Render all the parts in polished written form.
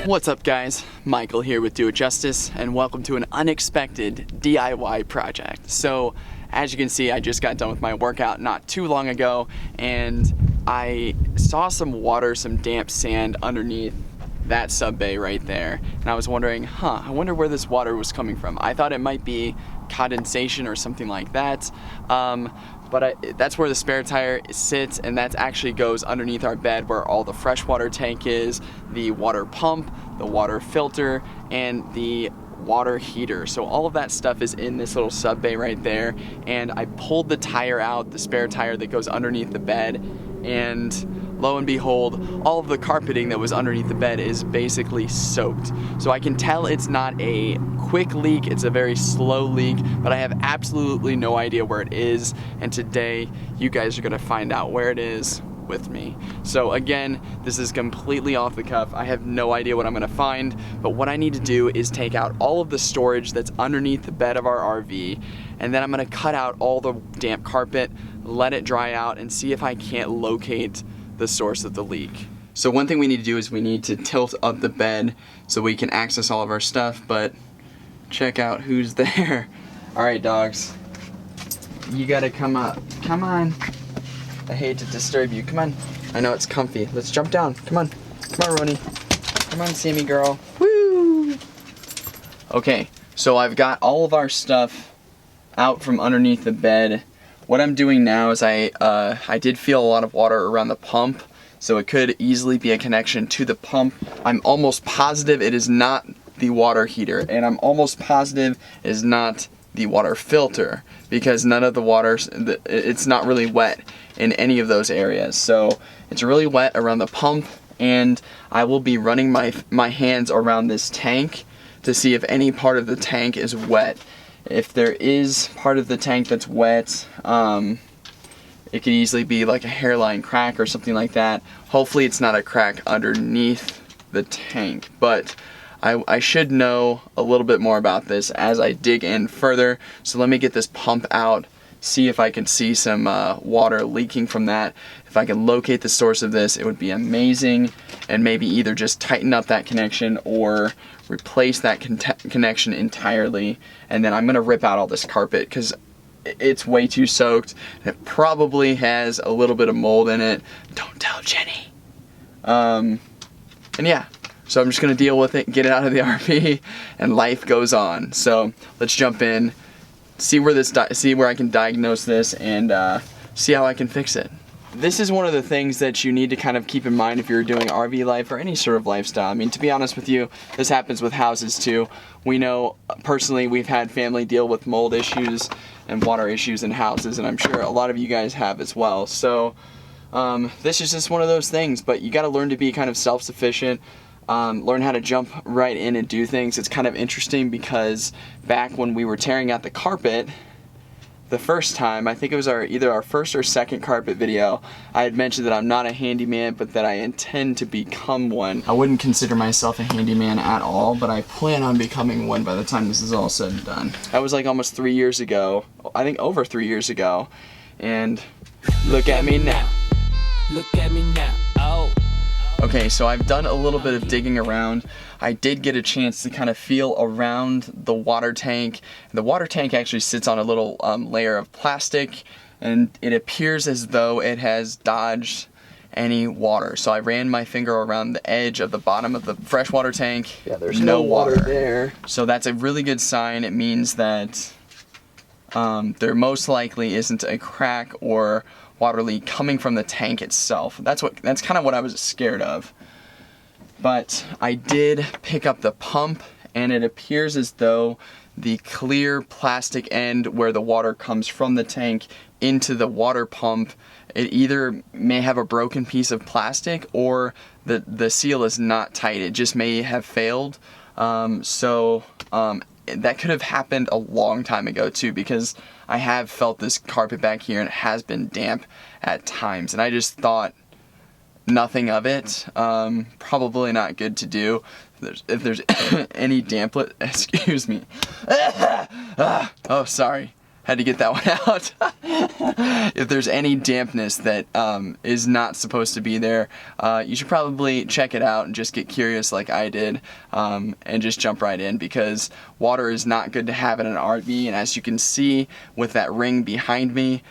What's up guys, Michael here with Do It Justice, and welcome to an unexpected DIY project. So as you can see, I just got done with my workout not too long ago, and I saw some water, some damp sand underneath that sub bay right there, and I was wondering, I wonder where this water was coming from. I thought it might be condensation or something like that, but that's where the spare tire sits, and that actually goes underneath our bed where all the freshwater tank is, the water pump, the water filter, and the water heater. So all of that stuff is in this little sub bay right there, and I pulled the tire out, the spare tire that goes underneath the bed, and lo and behold, all of the carpeting that was underneath the bed is basically soaked. So I can tell it's not a quick leak, it's a very slow leak, but I have absolutely no idea where it is, and today you guys are gonna find out where it is with me. So again, this is completely off the cuff. I have no idea what I'm gonna find, but what I need to do is take out all of the storage that's underneath the bed of our RV, and then I'm gonna cut out all the damp carpet, let it dry out, and see if I can't locate the source of the leak. So one thing we need to do is we need to tilt up the bed so we can access all of our stuff, but check out who's there. All right, dogs, you gotta come up. Come on. I hate to disturb you. Come on. I know it's comfy. Let's jump down. Come on. Come on, Roni. Come on, Sammy girl. Woo! Okay, so I've got all of our stuff out from underneath the bed. What I'm doing now is I did feel a lot of water around the pump, so it could easily be a connection to the pump. I'm almost positive it is not the water heater, and I'm almost positive it is not the water filter, because none of the water, it's not really wet in any of those areas. So it's really wet around the pump, and I will be running my hands around this tank to see if any part of the tank is wet. If there is part of the tank that's wet, it could easily be like a hairline crack or something like that. Hopefully it's not a crack underneath the tank, but I should know a little bit more about this as I dig in further. So let me get this pump out, see if I can see some water leaking from that. If I can locate the source of this, it would be amazing, and maybe either just tighten up that connection or replace that connection entirely. And then I'm gonna rip out all this carpet because it's way too soaked. It probably has a little bit of mold in it. Don't tell Jenny. And yeah, so I'm just gonna deal with it, get it out of the RV, and life goes on. So let's jump in, see where I can diagnose this, and see how I can fix it. This is one of the things that you need to kind of keep in mind if you're doing RV life or any sort of lifestyle. I mean, to be honest with you, this happens with houses too. We know personally we've had family deal with mold issues and water issues in houses, and I'm sure a lot of you guys have as well. So this is just one of those things, but you got to learn to be kind of self-sufficient. Learn how to jump right in and do things. It's kind of interesting because back when we were tearing out the carpet the first time, I think it was either our first or second carpet video, I had mentioned that I'm not a handyman, but that I intend to become one. I wouldn't consider myself a handyman at all, but I plan on becoming one by the time this is all said and done. That was like almost 3 years ago. I think over 3 years ago. And look at me now. Look at me now. Oh. Okay, so I've done a little bit of digging around. I did get a chance to kind of feel around the water tank. The water tank actually sits on a little layer of plastic, and it appears as though it has dodged any water. So I ran my finger around the edge of the bottom of the freshwater tank. Yeah, there's no water there. So that's a really good sign. It means that there most likely isn't a crack or water leak coming from the tank itself. That's kind of what I was scared of. But I did pick up the pump, and it appears as though the clear plastic end where the water comes from the tank into the water pump, it either may have a broken piece of plastic or the seal is not tight. It just may have failed. That could have happened a long time ago too, because I have felt this carpet back here and it has been damp at times, and I just thought nothing of it. Probably not good to do. If there's any damplet, excuse me. Oh, sorry. had to get that one out. If there's any dampness that is not supposed to be there, you should probably check it out and just get curious like I did, and just jump right in, because water is not good to have in an RV, and as you can see with that ring behind me,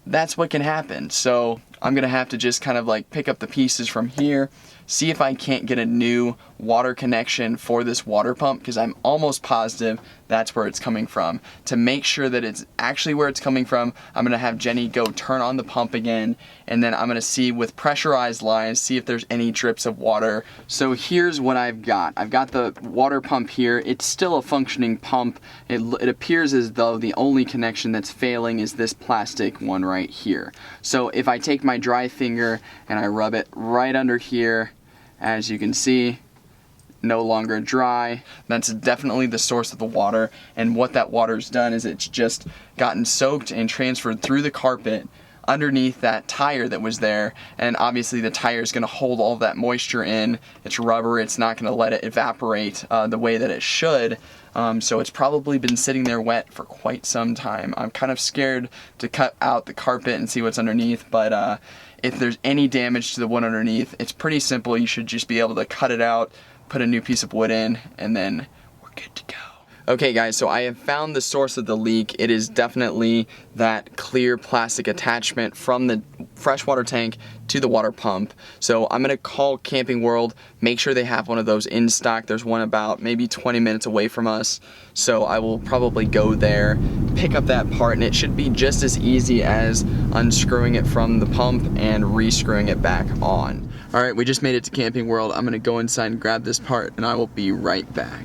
that's what can happen. So I'm gonna have to just kind of like pick up the pieces from here, see if I can't get a new water connection for this water pump, because I'm almost positive that's where it's coming from. To make sure that it's actually where it's coming from, I'm gonna have Jenny go turn on the pump again, and then I'm gonna see with pressurized lines, see if there's any drips of water. So here's what I've got. I've got the water pump here. It's still a functioning pump. It appears as though the only connection that's failing is this plastic one right here. So if I take my dry finger and I rub it right under here, as you can see, no longer dry. That's definitely the source of the water, and what that water's done is it's just gotten soaked and transferred through the carpet underneath that tire that was there, and obviously the tire is going to hold all that moisture in. It's rubber, it's not going to let it evaporate the way that it should, so it's probably been sitting there wet for quite some time. I'm kind of scared to cut out the carpet and see what's underneath, but if there's any damage to the wood underneath, it's pretty simple. You should just be able to cut it out, put a new piece of wood in, and then we're good to go. Okay guys, so I have found the source of the leak. It is definitely that clear plastic attachment from the freshwater tank to the water pump. So I'm gonna call Camping World, make sure they have one of those in stock. There's one about maybe 20 minutes away from us. So I will probably go there, pick up that part, and it should be just as easy as unscrewing it from the pump and re-screwing it back on. All right, we just made it to Camping World. I'm gonna go inside and grab this part, and I will be right back.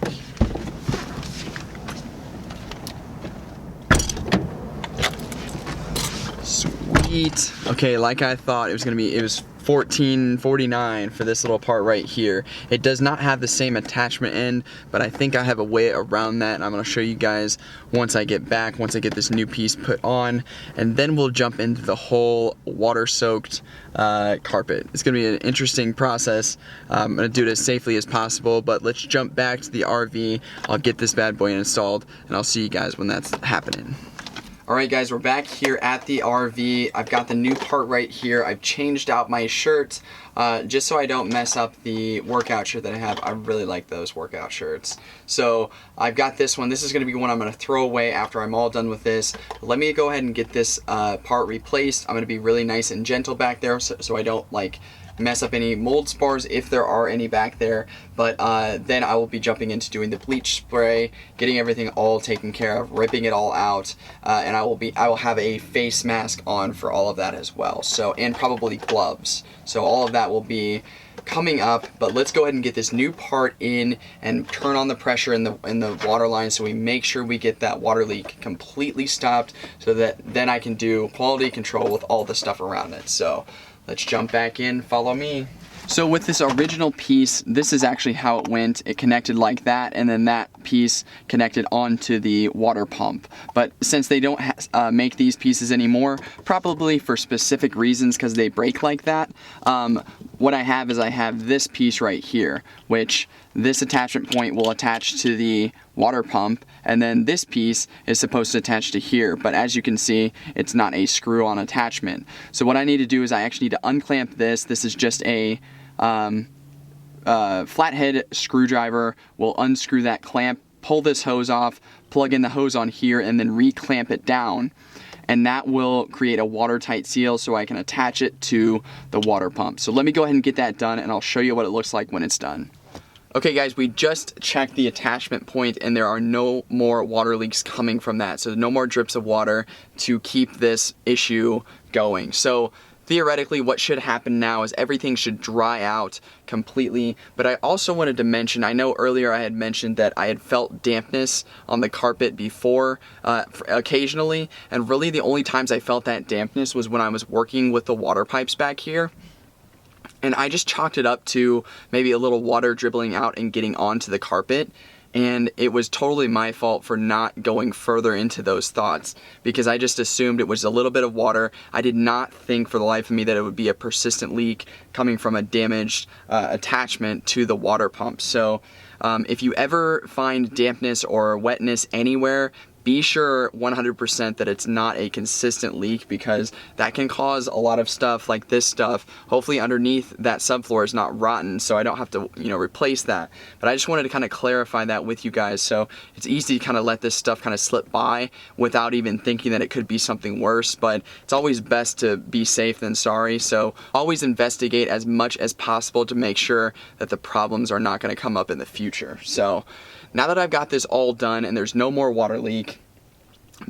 Sweet. Okay, like I thought, it was $14.49 for this little part right here. It does not have the same attachment end, but I think I have a way around that, and I'm gonna show you guys once I get back, once I get this new piece put on, and then we'll jump into the whole water-soaked carpet. It's gonna be an interesting process. I'm gonna do it as safely as possible, but let's jump back to the RV. I'll get this bad boy installed, and I'll see you guys when that's happening. Alright guys, we're back here at the RV. I've got the new part right here. I've changed out my shirt just so I don't mess up the workout shirt that I have. I really like those workout shirts. So I've got this one. This is going to be one I'm going to throw away after I'm all done with this. Let me go ahead and get this part replaced. I'm going to be really nice and gentle back there so I don't like mess up any mold spores if there are any back there, but then I will be jumping into doing the bleach spray, getting everything all taken care of, ripping it all out, and I will have a face mask on for all of that as well, so, and probably gloves. So all of that will be coming up, but let's go ahead and get this new part in and turn on the pressure in the water line so we make sure we get that water leak completely stopped, so that then I can do quality control with all the stuff around it. So let's jump back in, follow me. So with this original piece, this is actually how it went. It connected like that, and then that piece connected onto the water pump. But since they don't make these pieces anymore, probably for specific reasons because they break like that, what I have is I have this piece right here, which this attachment point will attach to the water pump, and then this piece is supposed to attach to here, but as you can see, it's not a screw-on attachment. So what I need to do is I actually need to unclamp this. This is just a flathead screwdriver. We'll unscrew that clamp, pull this hose off, plug in the hose on here, and then re-clamp it down. And that will create a watertight seal so I can attach it to the water pump. So let me go ahead and get that done, and I'll show you what it looks like when it's done. Okay guys, we just checked the attachment point and there are no more water leaks coming from that. So no more drips of water to keep this issue going. So theoretically what should happen now is everything should dry out completely, but I also wanted to mention, I know earlier I had mentioned that I had felt dampness on the carpet before occasionally, and really the only times I felt that dampness was when I was working with the water pipes back here. And I just chalked it up to maybe a little water dribbling out and getting onto the carpet. And it was totally my fault for not going further into those thoughts, because I just assumed it was a little bit of water. I did not think for the life of me that it would be a persistent leak coming from a damaged attachment to the water pump. So if you ever find dampness or wetness anywhere, be sure 100% that it's not a consistent leak, because that can cause a lot of stuff like this stuff. Hopefully underneath that subfloor is not rotten, so I don't have to, you know, replace that. But I just wanted to kind of clarify that with you guys, so it's easy to kind of let this stuff kind of slip by without even thinking that it could be something worse. But it's always best to be safe than sorry, so always investigate as much as possible to make sure that the problems are not going to come up in the future. So now that I've got this all done and there's no more water leak,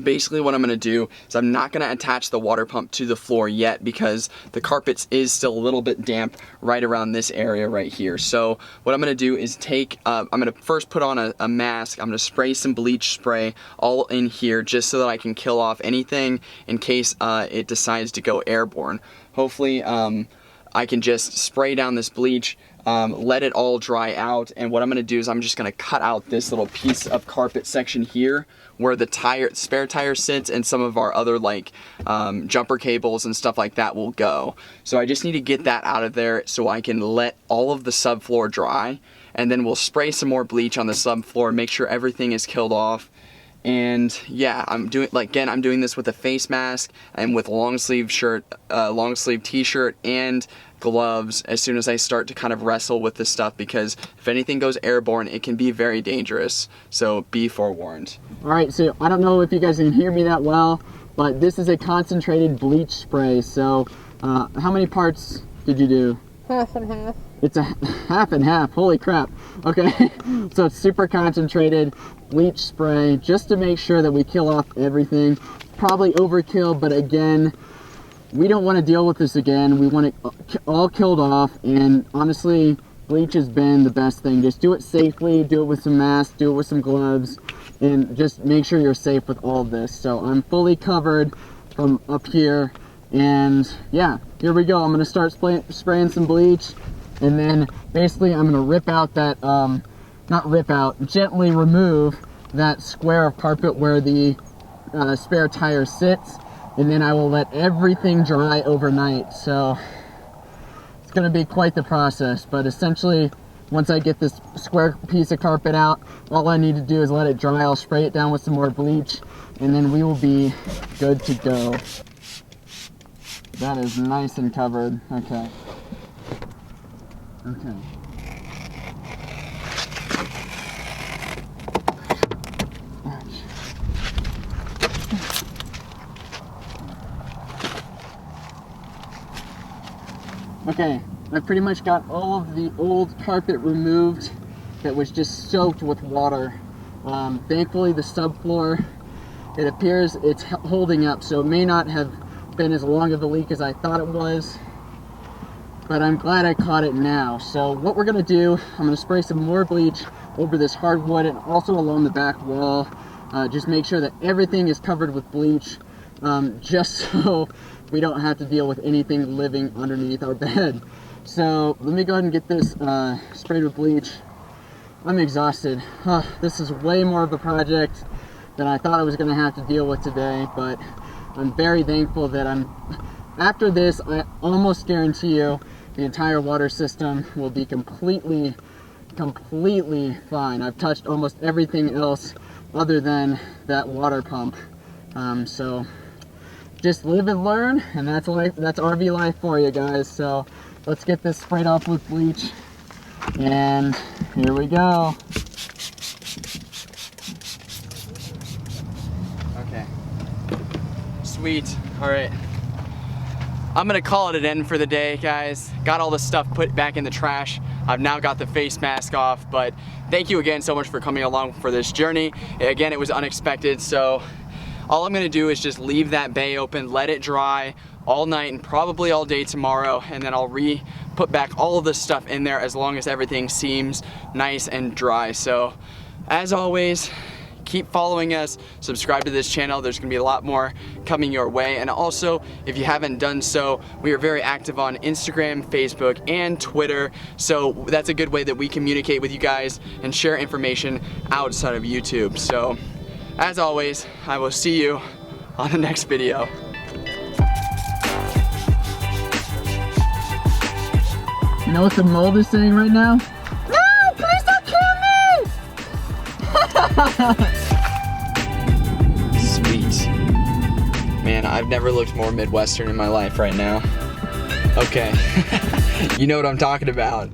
basically what I'm going to do is I'm not going to attach the water pump to the floor yet, because the carpets is still a little bit damp right around this area right here. So what I'm going to do is I'm going to first put on a mask. I'm going to spray some bleach spray all in here just so that I can kill off anything in case it decides to go airborne. Hopefully I can just spray down this bleach, let it all dry out, and what I'm going to do is I'm just going to cut out this little piece of carpet section here where the spare tire sits, and some of our other like jumper cables and stuff like that will go. So I just need to get that out of there so I can let all of the subfloor dry, and then we'll spray some more bleach on the subfloor, make sure everything is killed off. And yeah, I'm doing this with a face mask and with a long sleeve shirt, long sleeve t-shirt and gloves as soon as I start to kind of wrestle with this stuff, because if anything goes airborne, it can be very dangerous. So be forewarned. All right, so I don't know if you guys can hear me that well, but this is a concentrated bleach spray. So how many parts did you do? Half and half. It's a half and half, holy crap. Okay, so it's super concentrated bleach spray just to make sure that we kill off everything. Probably overkill, but again, we don't want to deal with this again. We want it all killed off, and honestly, bleach has been the best thing. Just do it safely, do it with some masks, do it with some gloves, and just make sure you're safe with all of this. So I'm fully covered from up here, and yeah, here we go. I'm going to start spraying some bleach, and then basically I'm going to rip out that, gently remove that square of carpet where the spare tire sits, and then I will let everything dry overnight. So it's going to be quite the process, but essentially once I get this square piece of carpet out, all I need to do is let it dry. I'll spray it down with some more bleach, and then we will be good to go. That is nice and covered. Okay. Okay, I pretty much got all of the old carpet removed that was just soaked with water. Thankfully the subfloor, it appears it's holding up, so it may not have been as long of a leak as I thought it was, but I'm glad I caught it now. So what we're gonna do, I'm gonna spray some more bleach over this hardwood and also along the back wall. Just make sure that everything is covered with bleach, just so we don't have to deal with anything living underneath our bed. So let me go ahead and get this sprayed with bleach. I'm exhausted. This is way more of a project than I thought I was going to have to deal with today, but I'm very thankful that after this, I almost guarantee you the entire water system will be completely fine. I've touched almost everything else other than that water pump. So just live and learn, and that's life. That's RV life for you guys. So let's get this sprayed off with bleach, and here we go. Okay. Sweet. All right. I'm gonna call it an end for the day, guys. Got all the stuff put back in the trash. I've now got the face mask off, but thank you again so much for coming along for this journey. Again, it was unexpected, so all I'm gonna do is just leave that bay open, let it dry all night and probably all day tomorrow, and then I'll put back all of this stuff in there as long as everything seems nice and dry. So as always, keep following us, subscribe to this channel. There's gonna be a lot more coming your way. And also, if you haven't done so, we are very active on Instagram, Facebook, and Twitter. So that's a good way that we communicate with you guys and share information outside of YouTube. So as always, I will see you on the next video. You know what the mold is saying right now? No, please don't kill me! I've never looked more Midwestern in my life right now. Okay, you know what I'm talking about.